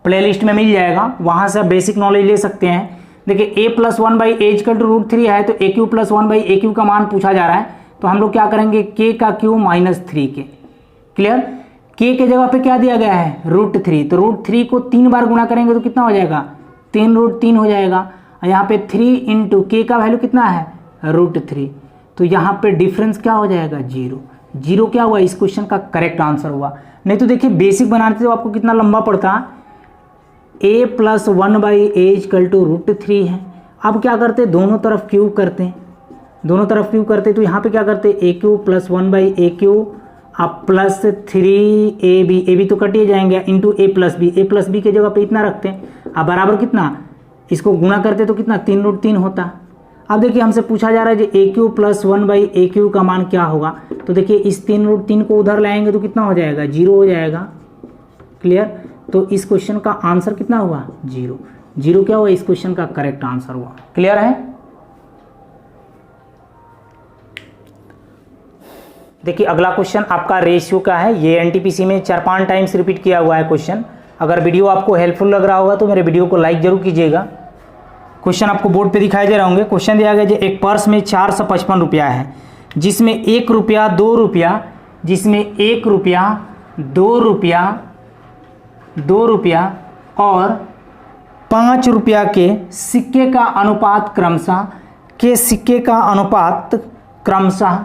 Speaker 1: प्लेलिस्ट में मिल जाएगा, वहाँ से बेसिक नॉलेज ले सकते हैं। देखिए a + 1/a = √3 है तो a³ + 1/a³ का मान पूछा जा रहा है, तो हम लोग क्या करेंगे k का क्यूब -3k। क्लियर। k के जगह पे क्या दिया गया है √3, तो √3 को 3 बार गुणा करेंगे तो कितना हो जाएगा 3√3 हो जाएगा। यहाँ पे 3 × k का वैल्यू कितना है √3, तो यहाँ पे डिफरेंस क्या हो जाएगा 0। 0 क्या हुआ इस क्वेश्चन का करेक्ट आंसर हुआ। नहीं तो देखिए बेसिक बनाते तो आपको कितना लंबा पड़ता, a + 1/a = √3 है। अब क्या करते दोनों तरफ क्यूब करते हैं, दोनों तरफ क्यूब करते तो यहाँ पे क्या करते a³ + 1/a³ अब प्लस 3ab, तो कट ही जाएंगे, इंटू a + b के जगह पे इतना रखते हैं। अब बराबर कितना इसको गुणा करते तो कितना 3√3 होता। अब देखिए हमसे पूछा जा रहा है कि a³ + 1/a³ का मान क्या होगा, तो देखिए इस 3√3 को उधर लाएंगे तो कितना हो जाएगा 0 हो जाएगा। क्लियर। तो इस क्वेश्चन का आंसर कितना हुआ 0। 0 क्या हुआ इस क्वेश्चन का करेक्ट आंसर हुआ। क्लियर है। देखिए अगला क्वेश्चन आपका रेशियो का है। ये एनटीपीसी में 4-5 टाइम्स रिपीट किया हुआ है क्वेश्चन। अगर वीडियो आपको हेल्पफुल लग रहा होगा तो मेरे वीडियो को लाइक जरूर कीजिएगा। क्वेश्चन आपको बोर्ड पे दिखाई दे रहे होंगे। क्वेश्चन दिया गया है एक पर्स में 455 रुपया है, जिसमें 1 रुपया 2 रुपया, जिसमें 1 रुपया 2 रुपया 2 रुपया और 5 रुपया के सिक्के का अनुपात क्रमशः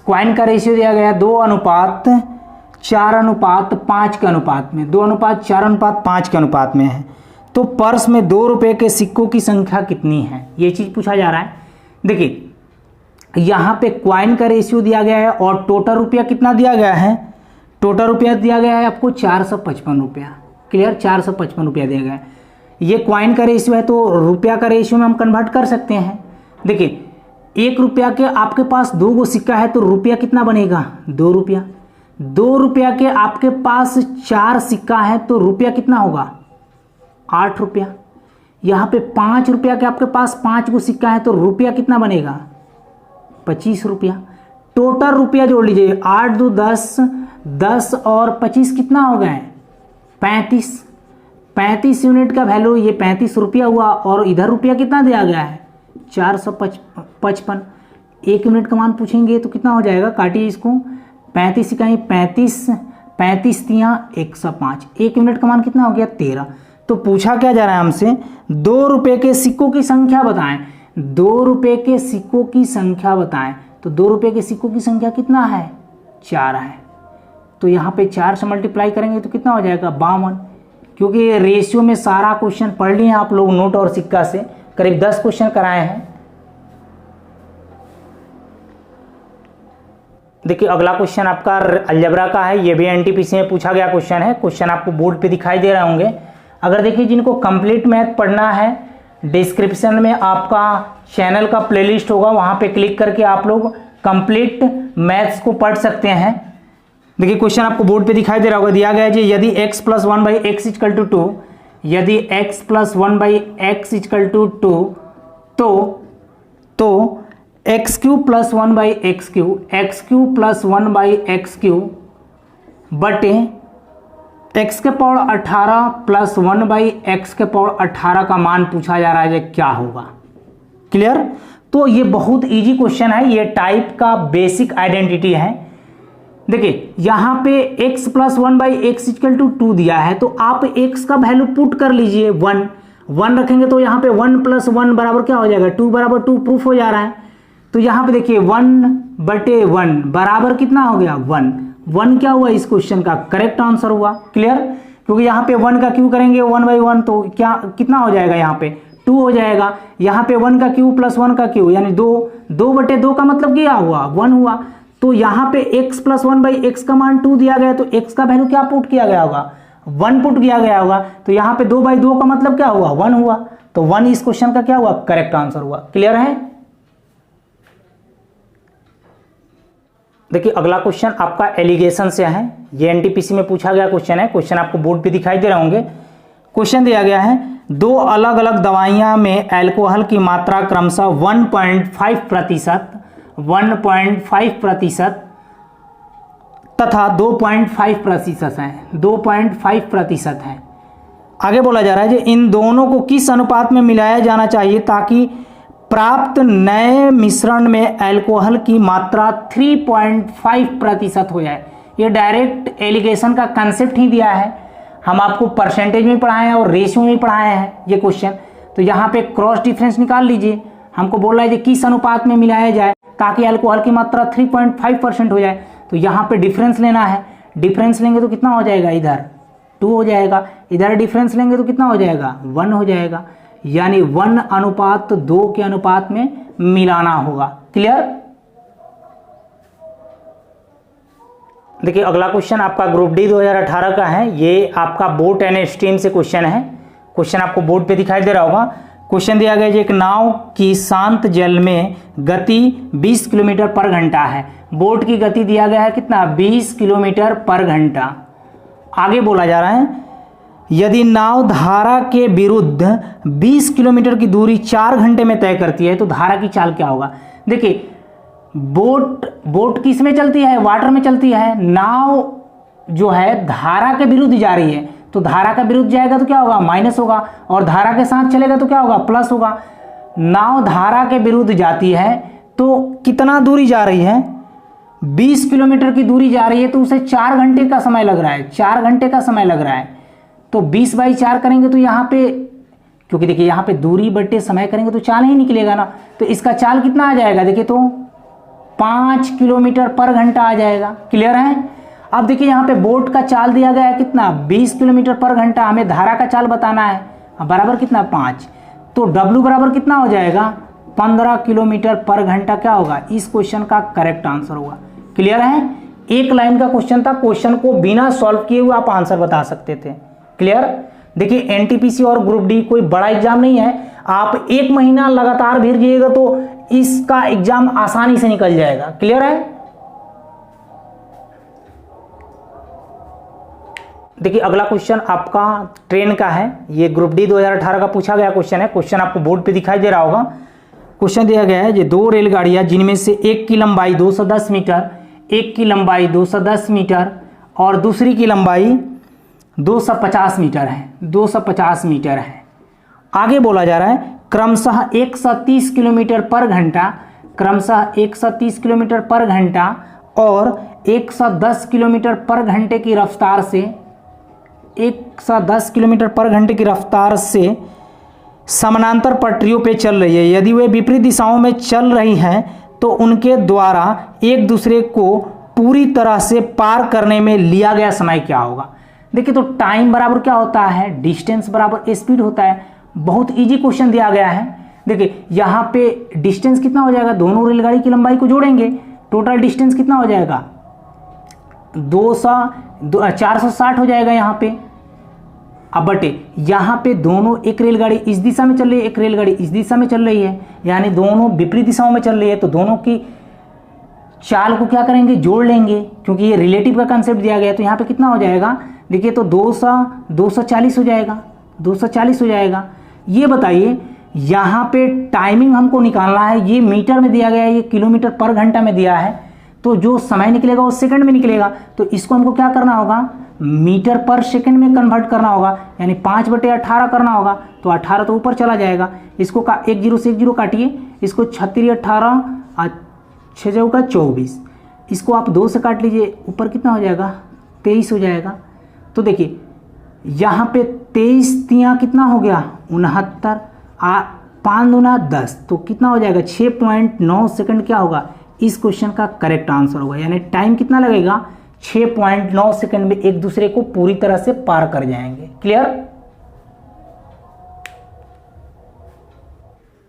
Speaker 1: कॉइन का रेशियो दिया गया 2:4:5 के अनुपात में, 2:4:5 के अनुपात में है। तो पर्स में 2 रुपये के सिक्कों की संख्या कितनी है, ये चीज पूछा जा रहा है। देखिए यहाँ पे कॉइन का रेशियो दिया गया है और टोटल रुपया कितना दिया गया है, टोटल रुपया दिया गया है आपको 455 रुपया। क्लियर, 455 रुपया दिया गया है। ये कॉइन का रेशियो है तो रुपया का रेशियो में हम कन्वर्ट कर सकते हैं। देखिए 1 रुपया के आपके पास 2 गो सिक्का है तो रुपया कितना बनेगा, 2 रुपया। 2 रुपया के आपके पास 4 सिक्का है तो रुपया कितना होगा, 8 रुपया। यहाँ पे 5 रुपया के आपके पास 5 गो सिक्का है तो रुपया कितना बनेगा, 25 रुपया। टोटल रुपया जोड़ लीजिए, 8 2 10, 10 और 25 कितना हो गए, 35। 35 यूनिट का वैल्यू ये 35 रुपया हुआ और इधर रुपया कितना दिया गया है, 455। 1 यूनिट का मान पूछेंगे तो कितना हो जाएगा, काटिए इसको, 35 इकाई 35, 35 तियाँ 105। 1 यूनिट का मान कितना हो गया, 13। तो पूछा क्या जा रहा है हमसे, 2 रुपये के सिक्कों की संख्या बताएं। 2 रुपये के सिक्कों की संख्या बताएं। तो 2 रुपये के सिक्कों की संख्या कितना है, 4 है। तो यहाँ पे 4 से मल्टीप्लाई करेंगे तो कितना हो जाएगा, 52। क्योंकि रेशियो में सारा क्वेश्चन पढ़ लिए आप लोग नोट और सिक्का से, करीब 10 क्वेश्चन कराए हैं। देखिए अगला क्वेश्चन आपका अलजेब्रा का है। ये भी एनटीपीसी में पूछा गया क्वेश्चन है। क्वेश्चन आपको बोर्ड पे दिखाई दे रहे होंगे। अगर देखिए जिनको कंप्लीट मैथ पढ़ना है, डिस्क्रिप्शन में आपका चैनल का प्लेलिस्ट होगा, वहां पे क्लिक करके आप लोग कंप्लीट मैथ्स को पढ़ सकते हैं। देखिए क्वेश्चन आपको बोर्ड पे दिखाई दे रहा होगा। दिया गया है जी, यदि x + 1/x = 2, यदि x + 1/x = 2 तो x³ + 1/x³ x³ + 1/x³ बटे x⁻18 + 1/x⁻18 का मान पूछा जा रहा है, क्या होगा। क्लियर। तो ये बहुत इजी क्वेश्चन है, ये टाइप का बेसिक आइडेंटिटी है। देखिए यहाँ पे x + 1/x = 2 दिया है तो आप x का वैल्यू पुट कर लीजिए, 1 रखेंगे तो यहाँ पे 1 + 1 बराबर क्या हो जाएगा, 2 = 2 प्रूफ हो जा रहा है। तो यहाँ पे देखिए 1/1 बराबर कितना हो गया, 1 क्या हुआ, इस क्वेश्चन का करेक्ट आंसर हुआ। क्लियर। क्योंकि यहाँ पे 1 का क्यू करेंगे 1/1 तो क्या कितना हो जाएगा, यहाँ पे 2 हो जाएगा। यहाँ पे 1 का क्यू + 1 का क्यू यानी 2/2 का मतलब क्या हुआ, 1 हुआ। तो यहाँ पे x + 1/x का मान 2 दिया गया तो x का वैल्यू क्या पुट किया गया होगा, 1 पुट किया गया होगा। तो यहाँ पे 2/2 का मतलब क्या हुआ, 1 हुआ। तो 1 इस क्वेश्चन का क्या हुआ, करेक्ट आंसर हुआ। क्लियर है। देखिए अगला क्वेश्चन आपका एलिगेशन से है। ये एनटीपीसी में पूछा गया क्वेश्चन है। क्वेश्चन आपको बोर्ड पे दिखाई दे रहे होंगे। क्वेश्चन दिया गया है, 2 अलग अलग दवाइयां में अल्कोहल की मात्रा क्रमशः 1.5% तथा 2.5% है, 2.5% है। आगे बोला जा रहा है कि इन दोनों को किस अनुपात में मिलाया जाना चाहिए ताकि प्राप्त नए मिश्रण में अल्कोहल की मात्रा 3.5% हो जाए। ये डायरेक्ट एलिगेशन का कंसेप्ट ही दिया है। हम आपको परसेंटेज में पढ़ाए हैं और रेशियो में पढ़ाए हैं ये क्वेश्चन। तो यहाँ पे क्रॉस डिफरेंस निकाल लीजिए। हमको बोल रहा है कि किस अनुपात में मिलाया जाए ताकि अल्कोहल की मात्रा 3.5% हो जाए। तो यहाँ पे डिफरेंस लेना है। डिफरेंस लेंगे तो कितना हो जाएगा, इधर 2 हो जाएगा, इधर डिफरेंस लेंगे तो कितना हो जाएगा, 1 हो जाएगा। यानी 1:2 के अनुपात में मिलाना होगा। क्लियर। देखिए अगला क्वेश्चन आपका ग्रुप डी 2018 का है। ये आपका बोट एंड स्ट्रीम से क्वेश्चन है। क्वेश्चन आपको बोर्ड पे दिखाई दे रहा होगा। क्वेश्चन दिया गया है एक नाव की शांत जल में गति 20 किलोमीटर पर घंटा है। बोट की गति दिया गया है कितना, 20 किलोमीटर पर घंटा। आगे बोला जा रहा है यदि नाव धारा के विरुद्ध 20 किलोमीटर की दूरी 4 घंटे में तय करती है तो धारा की चाल क्या होगा। देखिए बोट किस में चलती है? वाटर में चलती है। नाव जो है धारा के विरुद्ध जा रही है, तो धारा का विरुद्ध जाएगा तो क्या होगा? माइनस होगा, और धारा के साथ चलेगा तो क्या होगा? प्लस होगा। नाव धारा के विरुद्ध जाती है तो कितना दूरी जा रही है? 20 किलोमीटर की दूरी जा रही है, तो उसे 4 घंटे का समय लग रहा है। 4 घंटे का समय लग रहा है, तो 20/4 करेंगे तो यहाँ पे, क्योंकि देखिए यहाँ पे दूरी बट्टे समय करेंगे तो चाल ही निकलेगा ना, तो इसका चाल कितना आ जाएगा? देखिए तो 5 किलोमीटर पर घंटा आ जाएगा। क्लियर है? अब देखिए यहाँ पे बोट का चाल दिया गया है कितना? 20 किलोमीटर पर घंटा। हमें धारा का चाल बताना है, बराबर कितना? 5। तो W बराबर कितना हो जाएगा? 15 किलोमीटर पर घंटा क्या होगा? इस क्वेश्चन का करेक्ट आंसर होगा। क्लियर है? एक लाइन का क्वेश्चन था, क्वेश्चन को बिना सॉल्व किए हुए आप आंसर बता सकते थे। क्लियर? देखिए एनटीपीसी और ग्रुप डी कोई बड़ा एग्जाम नहीं है, आप 1 महीना लगातार भेजिएगा तो इसका एग्जाम आसानी से निकल जाएगा। क्लियर है? देखिए अगला क्वेश्चन आपका ट्रेन का है, ये ग्रुप डी 2018 का पूछा गया क्वेश्चन है। क्वेश्चन आपको बोर्ड पे दिखाई दे रहा होगा। क्वेश्चन दिया गया है, ये 2 रेलगाड़ियां जिनमें से एक की लंबाई 210 मीटर, एक की लंबाई 210 मीटर और दूसरी की लंबाई 250 मीटर है, 250 मीटर है। आगे बोला जा रहा है क्रमशः 130 किलोमीटर पर घंटा, क्रमशः 130 किलोमीटर पर घंटा और 110 किलोमीटर पर घंटे की रफ्तार से, 110 किलोमीटर पर घंटे की रफ्तार से समानांतर पटरियों पे चल रही है। यदि वे विपरीत दिशाओं में चल रही हैं तो उनके द्वारा एक दूसरे को पूरी तरह से पार करने में लिया गया समय क्या होगा? देखिए तो टाइम बराबर क्या होता है? डिस्टेंस बराबर स्पीड होता है। बहुत इजी क्वेश्चन दिया गया है। देखिए यहाँ पे डिस्टेंस कितना हो जाएगा? दोनों रेलगाड़ी की लंबाई को जोड़ेंगे, टोटल डिस्टेंस कितना हो जाएगा? 460 हो जाएगा यहाँ पे। अब बटे यहाँ पे दोनों, एक रेलगाड़ी इस दिशा में चल रही है, एक रेलगाड़ी इस दिशा में चल रही है, यानी दोनों विपरीत दिशाओं में चल रही है, तो दोनों की चाल को क्या करेंगे? जोड़ लेंगे, क्योंकि ये रिलेटिव का कंसेप्ट दिया गया है। तो यहाँ पे कितना हो जाएगा? देखिए तो 240 हो जाएगा, 240 हो जाएगा। ये बताइए यहाँ पे टाइमिंग हमको निकालना है, ये मीटर में दिया गया है, ये किलोमीटर पर घंटा में दिया है, तो जो समय निकलेगा वो सेकंड में निकलेगा। तो इसको हमको क्या करना होगा? मीटर पर सेकंड में कन्वर्ट करना होगा, यानी 5/18 करना होगा। तो 18 तो ऊपर चला जाएगा, इसको 1 0 से 1 0 काटिए, इसको 36 18 6 चौका 24, इसको आप 2 से काट लीजिए, ऊपर कितना हो जाएगा? 23 हो जाएगा। तो देखिए यहाँ पे 23 तिया कितना हो गया? 69, 5 दूना 10, तो कितना हो जाएगा? 6.9 सेकंड क्या होगा? इस क्वेश्चन का करेक्ट आंसर होगा। यानी टाइम कितना लगेगा? 6.9 सेकंड में एक दूसरे को पूरी तरह से पार कर जाएंगे। क्लियर?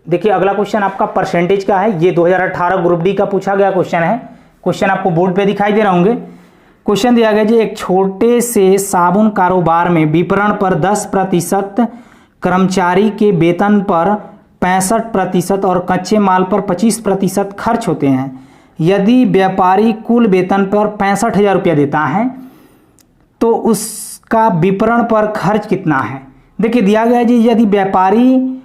Speaker 1: देखिए अगला क्वेश्चन आपका परसेंटेज का है, ये 2018 ग्रुप डी का पूछा गया क्वेश्चन है। क्वेश्चन आपको बोर्ड पे दिखाई दे रहे होंगे। क्वेश्चन दिया गया जी, एक छोटे से साबुन कारोबार में विपणन पर 10%, कर्मचारी के वेतन पर 65% और कच्चे माल पर 25% खर्च होते हैं। यदि व्यापारी कुल वेतन पर 65,000 रुपया देता है तो उसका विपणन पर खर्च कितना है? देखिए दिया गया जी, यदि व्यापारी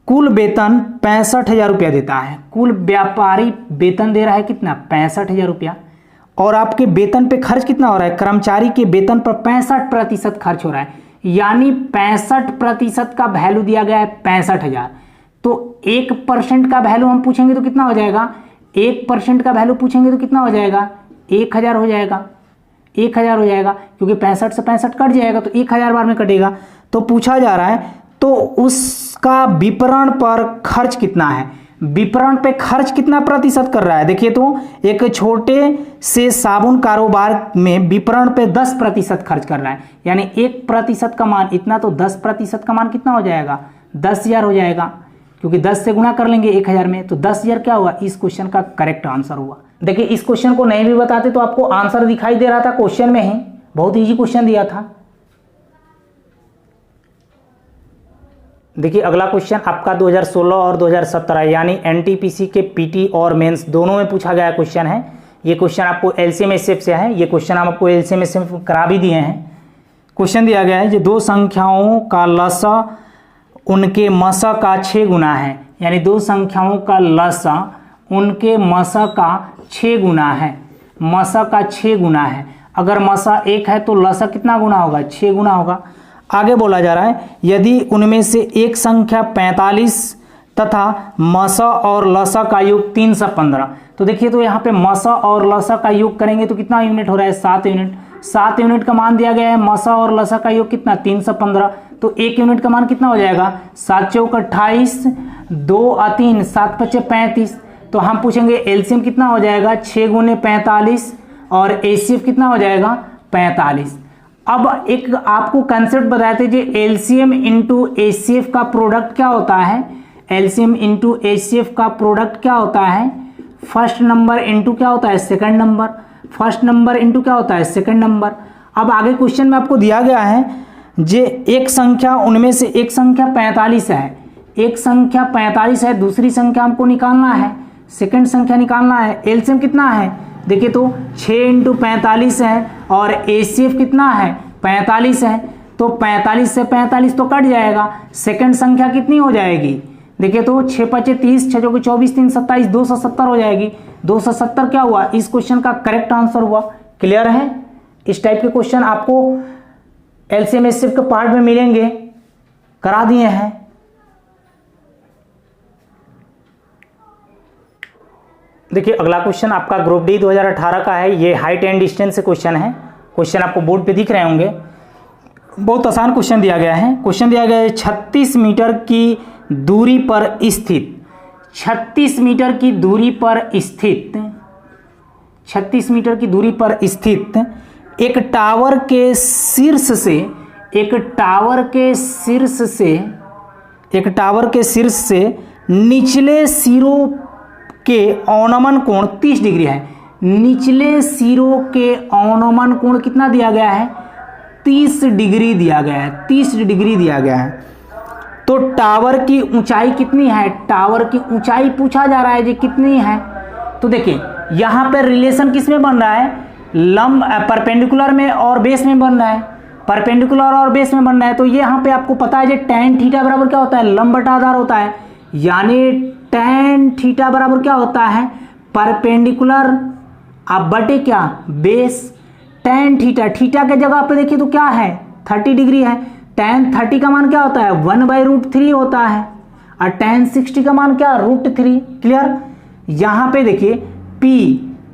Speaker 1: कुल वेतन 65,000 रुपया देता है, कुल व्यापारी वेतन दे रहा है कितना? 65,000 रुपया, और आपके वेतन पे खर्च कितना हो रहा है? कर्मचारी के वेतन पर 65% खर्च हो रहा है, यानी 65% का वैल्यू दिया गया है 65,000। तो 1% का वैल्यू हम पूछेंगे तो कितना हो जाएगा? 1% का वैल्यू पूछेंगे तो कितना हो जाएगा? 1000 हो जाएगा, 1000 हो जाएगा, क्योंकि 65 से 65 कट जाएगा तो 1000 बार में कटेगा। तो पूछा जा रहा है तो उसका विपणन पर खर्च कितना है? विपणन पे खर्च कितना प्रतिशत कर रहा है? देखिए तो एक छोटे से साबुन कारोबार में विपणन पे 10% खर्च कर रहा है, यानी 1% का मान इतना, तो 10% का मान कितना हो जाएगा? 10,000 हो जाएगा, क्योंकि 10 से गुणा कर लेंगे 1000 में, तो 10,000 क्या हुआ? इस क्वेश्चन का करेक्ट आंसर हुआ। देखिए इस क्वेश्चन को नहीं भी बताते तो आपको आंसर दिखाई दे रहा था क्वेश्चन में ही, बहुत इजी क्वेश्चन दिया था। देखिए अगला क्वेश्चन आपका 2016 और 2017 यानी एनटीपीसी के पीटी और मेंस दोनों में पूछा गया क्वेश्चन है। ये क्वेश्चन आपको एलसीएम एसएफ से है, ये क्वेश्चन हम आपको एलसीएम एसएफ करा भी दिए हैं। क्वेश्चन दिया गया है कि 2 संख्याओं का लसा उनके मसा का 6 गुना है, यानी 2 संख्याओं का लसा उनके मसा का 6 गुना है, मसा का 6 गुना है। अगर मसा 1 है तो लसा कितना गुना होगा, 6 गुना होगा। आगे बोला जा रहा है यदि उनमें से एक संख्या 45 तथा मसा और लसा का योग 315, तो देखिए तो यहाँ पे मसा और लसा का योग करेंगे तो कितना यूनिट हो रहा है, 7 यूनिट। 7 यूनिट का मान दिया गया है, मसा और लसा का योग कितना 315, तो 1 यूनिट का मान कितना हो जाएगा, 7 चौक 28, 2 आ 3, 7 पचे 35। तो हम पूछेंगे एलसीएम कितना हो जाएगा, 6 गुने 45 और एचसीएफ कितना हो जाएगा 45। अब एक आपको कंसेप्ट बताए थे, एलसीएम इंटू एचसीएफ का प्रोडक्ट क्या होता है, एलसीएम इंटू एचसीएफ का प्रोडक्ट क्या होता है, फर्स्ट नंबर इंटू क्या होता है, second number, first number into क्या होता है, सेकंड नंबर। अब आगे क्वेश्चन में आपको दिया गया है एक संख्या, उनमें से एक संख्या 45 है, एक संख्या 45 है, दूसरी संख्या हमको निकालना है, सेकंड संख्या निकालना है। एलसीएम कितना है, देखिए तो 6 इंटू 45 है और एचसीएफ कितना है 45 है, तो 45 से 45 तो कट जाएगा, सेकंड संख्या कितनी हो जाएगी, देखिए तो 6 पचे 30, 6 चौके 24, 3 27, 270 हो जाएगी। 270 क्या हुआ, इस क्वेश्चन का करेक्ट आंसर हुआ। क्लियर है, इस टाइप के क्वेश्चन आपको एलसीएम एचसीएफ के पार्ट में मिलेंगे, करा दिए हैं। देखिए अगला क्वेश्चन आपका ग्रुप डी 2018 का है, ये हाइट एंड डिस्टेंस से क्वेश्चन है। क्वेश्चन आपको बोर्ड पे दिख रहे होंगे, बहुत आसान क्वेश्चन दिया गया है। क्वेश्चन दिया गया है 36 मीटर की दूरी पर स्थित, 36 मीटर की दूरी पर स्थित, 36 मीटर की दूरी पर स्थित एक टावर के शीर्ष से, एक टावर के शीर्ष से, एक टावर के शीर्ष से निचले सिरों के अवनमन कोण 30 डिग्री है। निचले सिरों के अवनमन कोण कितना दिया गया है, 30 डिग्री दिया गया है, 30 डिग्री दिया गया है। तो टावर की ऊंचाई कितनी है, टावर की ऊंचाई पूछा जा रहा है जी कितनी है। तो देखिए यहाँ पर रिलेशन किस में बन रहा है, लंब परपेंडिकुलर में और बेस में बन रहा है, परपेंडिकुलर और बेस में बन रहा है। तो ये यहाँ पे आपको पता है जी tan थीटा बराबर क्या होता है, लंब बटा आधार होता है, यानी tan थीटा बराबर क्या होता है, परपेंडिकुलर अब बटे क्या, बेस। tan थीटा, थीटा के जगह पे देखिए तो क्या है 30 डिग्री है, tan 30 का मान क्या होता है 1/√3 होता है, और tan 60 का मान क्या √3। क्लियर, यहाँ पे देखिए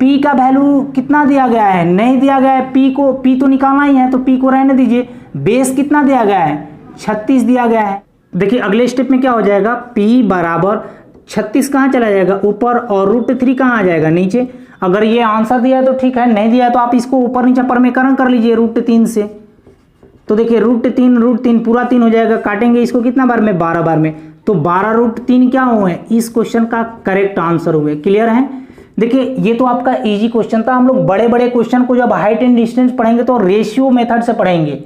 Speaker 1: p का वैल्यू कितना दिया गया है, नहीं दिया गया है, p तो निकालना ही है तो p को रहने दीजिए। बेस कितना दिया गया है 36 दिया गया है। देखिए अगले स्टेप में क्या हो जाएगा, p बराबर 36 कहाँ चला जाएगा ऊपर और √3 कहाँ आ जाएगा नीचे। अगर ये आंसर दिया है तो ठीक है, नहीं दिया है तो आप इसको ऊपर नीचे परमेकरण कर लीजिए √3 से। तो देखिए √3 पूरा 3 हो जाएगा, काटेंगे इसको कितना बार में, 12 बार में, तो 12√3 क्या हुए, इस क्वेश्चन का करेक्ट आंसर हुए। क्लियर है, देखिए ये तो आपका इजी क्वेश्चन था। हम लोग बड़े बड़े क्वेश्चन को जब हाइट एंड डिस्टेंस पढ़ेंगे तो रेशियो मेथड से पढ़ेंगे,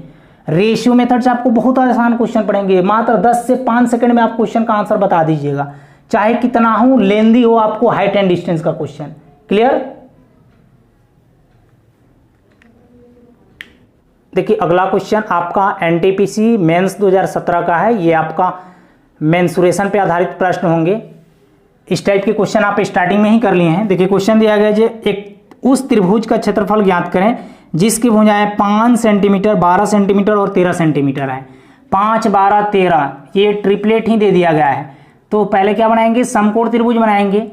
Speaker 1: रेशियो मेथड से आपको बहुत आसान क्वेश्चन पढ़ेंगे, मात्र 10 से 5 सेकंड में आप क्वेश्चन का आंसर बता दीजिएगा, चाहे कितना हो लेंदी हो आपको हाइट एंड डिस्टेंस का क्वेश्चन। क्लियर, देखिए अगला क्वेश्चन आपका एनटीपीसी मेंस 2017 का है, ये आपका मेंसुरेशन पे आधारित प्रश्न होंगे। इस टाइप के क्वेश्चन आप स्टार्टिंग में ही कर लिए हैं। देखिए क्वेश्चन दिया गया है एक उस त्रिभुज का क्षेत्रफल ज्ञात करें जिसकी भुजाएं 5 सेंटीमीटर, 12 सेंटीमीटर और 13 सेंटीमीटर है। 5, 12, 13 ये ट्रिपलेट ही दे दिया गया है। तो पहले क्या बनाएंगे, समकोण त्रिभुज बनाएंगे।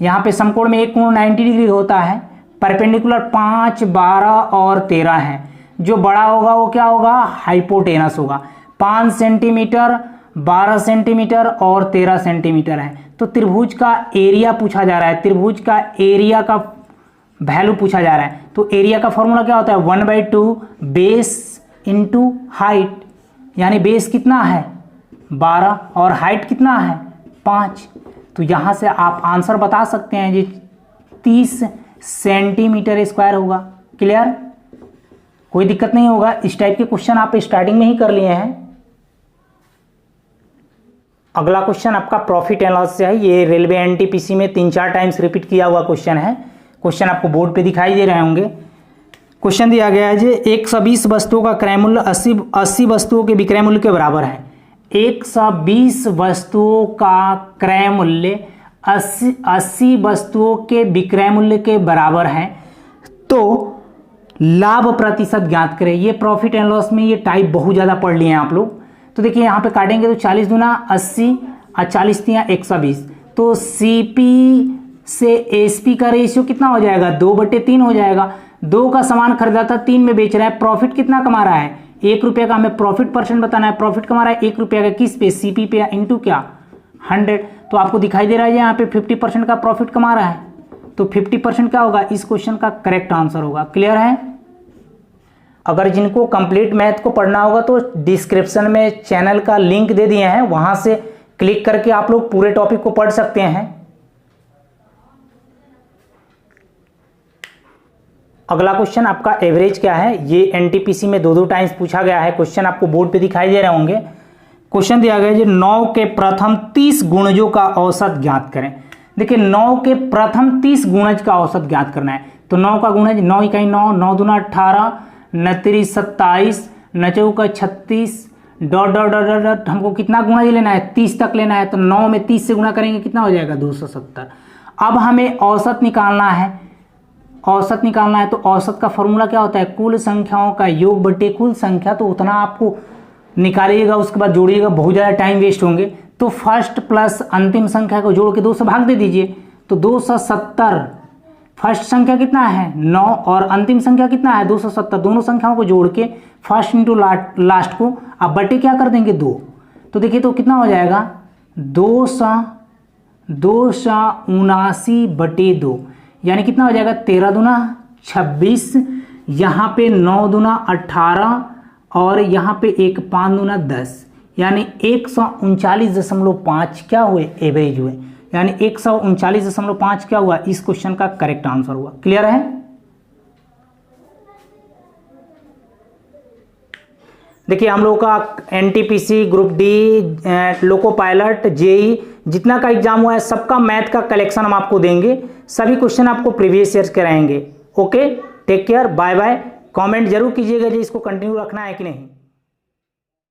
Speaker 1: यहाँ पे समकोण में एक कोण 90 डिग्री होता है, परपेंडिकुलर 5, 12 और 13 है। जो बड़ा होगा वो क्या होगा, हाइपोटेनस होगा। 5 सेंटीमीटर, 12 सेंटीमीटर और 13 सेंटीमीटर है। तो त्रिभुज का एरिया पूछा जा रहा है, त्रिभुज का एरिया का वैल्यू पूछा जा रहा है। तो एरिया का फॉर्मूला क्या होता है, 1/2 बेस इंटू हाइट, यानी बेस कितना है 12 और हाइट कितना है 5। तो यहाँ से आप आंसर बता सकते हैं जी 30 सेंटीमीटर स्क्वायर होगा। क्लियर, कोई दिक्कत नहीं होगा। इस टाइप के क्वेश्चन आप स्टार्टिंग में ही कर लिए हैं। अगला क्वेश्चन आपका प्रॉफिट एंड लॉस से है, ये रेलवे एनटीपीसी में 3-4 टाइम्स रिपीट किया हुआ क्वेश्चन है। क्वेश्चन आपको बोर्ड पे दिखाई दे रहे होंगे। क्वेश्चन दिया गया है जी 120 वस्तुओं का क्रय मूल्य 80 वस्तुओं के विक्रय मूल्य के बराबर है। 120 वस्तुओं का क्रय मूल्य 80 वस्तुओं के विक्रय मूल्य के बराबर है तो लाभ प्रतिशत ज्ञात करें। ये प्रॉफिट एंड लॉस में ये टाइप बहुत ज़्यादा पढ़ लिए हैं आप लोग। तो देखिए यहाँ पे काटेंगे तो 40 दूना 80 और 40 तिया 120, तो सीपी से एसपी का रेशियो कितना हो जाएगा, 2/3 हो जाएगा। 2 का सामान खरीदा था, 3 में बेच रहा है, प्रॉफिट कितना कमा रहा है, 1 रुपये का हमें प्रॉफिट परसेंट बताना है। प्रॉफिट कमा रहा है 1 रुपये का, किस पे, सीपी पे, इंटू क्या 100। तो आपको दिखाई दे रहा है यहाँ पे 50% का प्रॉफिट कमा रहा है, तो 50% क्या होगा, इस क्वेश्चन का करेक्ट आंसर होगा। क्लियर है। अगर जिनको कंप्लीट मैथ को पढ़ना होगा तो डिस्क्रिप्शन में चैनल का लिंक दे दिए हैं, वहां से क्लिक करके आप लोग पूरे टॉपिक को पढ़ सकते हैं। अगला क्वेश्चन आपका एवरेज क्या है, ये एनटीपीसी में 2 टाइम्स पूछा गया है। क्वेश्चन आपको बोर्ड पे दिखाई दे रहे होंगे। क्वेश्चन दिया गया है 9 के प्रथम 30 गुणजों का औसत ज्ञात करें। देखिए 9 के प्रथम 30 गुणज का औसत ज्ञात करना है। तो 9 का गुणज 9 इकाई 9, 9 दूना 18, 9 तिरी 27, 9 चौका 36, dot dot dot dot dot, हमको कितना गुणज लेना है, 30 तक लेना है। तो 9 में 30 से गुणा करेंगे कितना हो जाएगा, 270। अब हमें औसत निकालना है। औसत निकालना है तो औसत का फॉर्मूला क्या होता है, कुल संख्याओं का योग बटे कुल संख्या। तो उतना आपको निकालिएगा, उसके बाद जोड़िएगा, बहुत ज़्यादा टाइम वेस्ट होंगे। तो फर्स्ट प्लस अंतिम संख्या को जोड़ के 2 से भाग दे दीजिए, तो 270। फर्स्ट संख्या कितना है 9 और अंतिम संख्या कितना है 270, दोनों संख्याओं को जोड़ के फर्स्ट इंटू लास्ट को अब बटे क्या कर देंगे 2। तो देखिए तो कितना हो जाएगा 279/2, यानी कितना हो जाएगा 13 दूना 26, यहाँ पे 9 दूना 18 और यहाँ पे 1 5 दूना 10, यानी 139.5 क्या हुए, एवरेज हुए। यानी 139.5 क्या हुआ, इस क्वेश्चन का करेक्ट आंसर हुआ। क्लियर है। देखिए हम लोगों का NTPC, group D, loco pilot, JE जितना का एग्जाम हुआ है सबका मैथ का कलेक्शन हम आपको देंगे। सभी क्वेश्चन आपको प्रीवियस ईयर के रहेंगे। Okay, take care, bye bye. Comment जरूर कीजिएगा जी इसको कंटिन्यू रखना है कि नहीं।